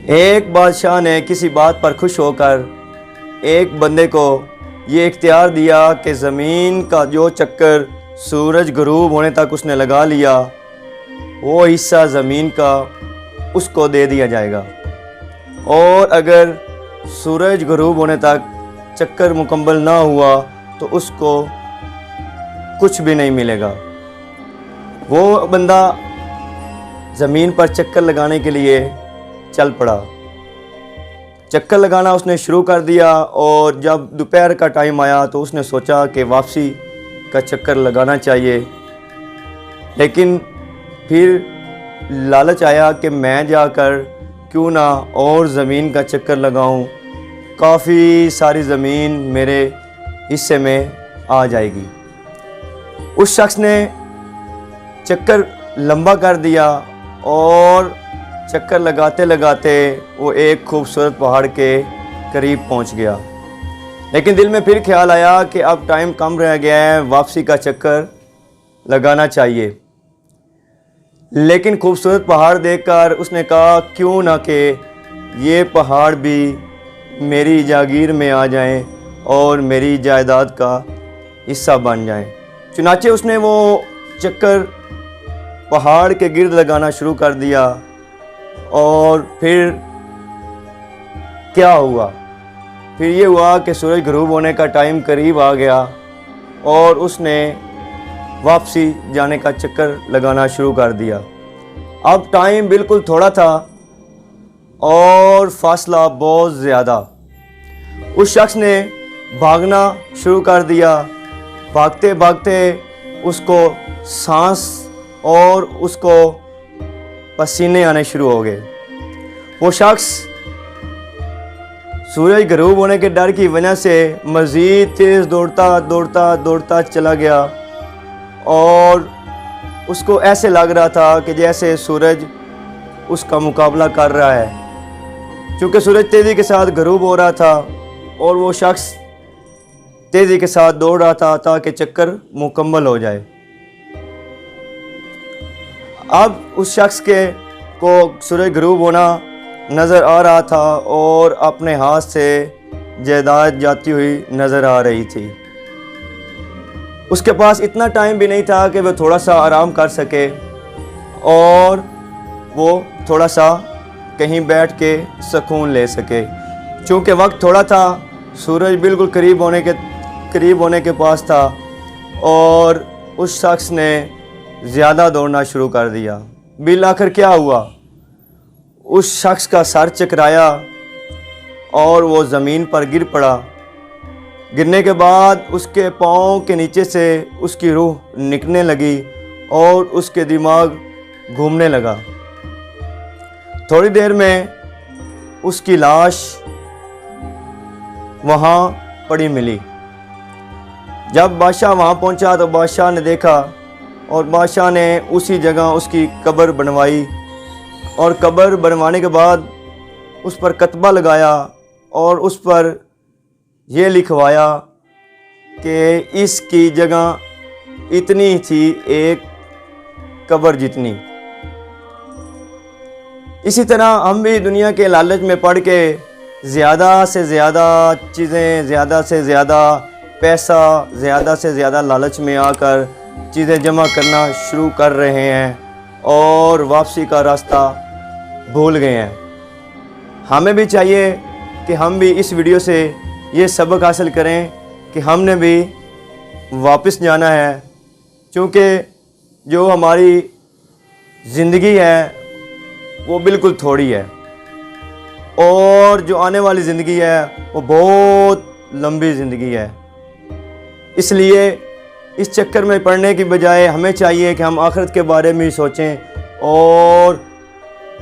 ایک بادشاہ نے کسی بات پر خوش ہو کر ایک بندے کو یہ اختیار دیا کہ زمین کا جو چکر سورج غروب ہونے تک اس نے لگا لیا وہ حصہ زمین کا اس کو دے دیا جائے گا، اور اگر سورج غروب ہونے تک چکر مکمل نہ ہوا تو اس کو کچھ بھی نہیں ملے گا۔ وہ بندہ زمین پر چکر لگانے کے لیے چل پڑا، چکر لگانا اس نے شروع کر دیا، اور جب دوپہر کا ٹائم آیا تو اس نے سوچا کہ واپسی کا چکر لگانا چاہیے، لیکن پھر لالچ آیا کہ میں جا کر کیوں نہ اور زمین کا چکر لگاؤں، کافی ساری زمین میرے حصے میں آ جائے گی۔ اس شخص نے چکر لمبا کر دیا اور چکر لگاتے لگاتے وہ ایک خوبصورت پہاڑ کے قریب پہنچ گیا، لیکن دل میں پھر خیال آیا کہ اب ٹائم کم رہ گیا ہے، واپسی کا چکر لگانا چاہیے۔ لیکن خوبصورت پہاڑ دیکھ کر اس نے کہا کیوں نہ کہ یہ پہاڑ بھی میری جاگیر میں آ جائیں اور میری جائیداد کا حصہ بن جائیں۔ چنانچہ اس نے وہ چکر پہاڑ کے گرد لگانا شروع کر دیا، اور پھر کیا ہوا؟ پھر یہ ہوا کہ سورج غروب ہونے کا ٹائم قریب آ گیا اور اس نے واپسی جانے کا چکر لگانا شروع کر دیا۔ اب ٹائم بالکل تھوڑا تھا اور فاصلہ بہت زیادہ۔ اس شخص نے بھاگنا شروع کر دیا، بھاگتے بھاگتے اس کو سانس اور اس کو پسینے آنے شروع ہو گئے۔ وہ شخص سورج غروب ہونے کے ڈر کی وجہ سے مزید تیز دوڑتا چلا گیا، اور اس کو ایسے لگ رہا تھا کہ جیسے سورج اس کا مقابلہ کر رہا ہے، چونکہ سورج تیزی کے ساتھ غروب ہو رہا تھا اور وہ شخص تیزی کے ساتھ دوڑ رہا تھا تاکہ چکر مکمل ہو جائے۔ اب اس شخص کو سورج غروب ہونا نظر آ رہا تھا اور اپنے ہاتھ سے جائیداد جاتی ہوئی نظر آ رہی تھی۔ اس کے پاس اتنا ٹائم بھی نہیں تھا کہ وہ تھوڑا سا آرام کر سکے اور وہ تھوڑا سا کہیں بیٹھ کے سکون لے سکے، چونکہ وقت تھوڑا تھا، سورج بالکل قریب ہونے کے پاس تھا، اور اس شخص نے زیادہ دوڑنا شروع کر دیا۔ بالآخر کیا ہوا؟ اس شخص کا سر چکرایا اور وہ زمین پر گر پڑا۔ گرنے کے بعد اس کے پاؤں کے نیچے سے اس کی روح نکلنے لگی اور اس کے دماغ گھومنے لگا۔ تھوڑی دیر میں اس کی لاش وہاں پڑی ملی۔ جب بادشاہ وہاں پہنچا تو بادشاہ نے دیکھا، اور بادشاہ نے اسی جگہ اس کی قبر بنوائی، اور قبر بنوانے کے بعد اس پر کتبہ لگایا اور اس پر یہ لکھوایا کہ اس کی جگہ اتنی تھی، ایک قبر جتنی۔ اسی طرح ہم بھی دنیا کے لالچ میں پڑ کے زیادہ سے زیادہ چیزیں، زیادہ سے زیادہ پیسہ، زیادہ سے زیادہ لالچ میں آ کر چیزیں جمع کرنا شروع کر رہے ہیں اور واپسی کا راستہ بھول گئے ہیں۔ ہمیں بھی چاہیے کہ ہم بھی اس ویڈیو سے یہ سبق حاصل کریں کہ ہم نے بھی واپس جانا ہے، چونکہ جو ہماری زندگی ہے وہ بالکل تھوڑی ہے، اور جو آنے والی زندگی ہے وہ بہت لمبی زندگی ہے۔ اس لیے اس چکر میں پڑنے کی بجائے ہمیں چاہیے کہ ہم آخرت کے بارے میں سوچیں اور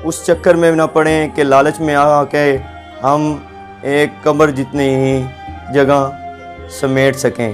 اس چکر میں نہ پڑیں کہ لالچ میں آ کے ہم ایک قبر جتنی ہی جگہ سمیٹ سکیں۔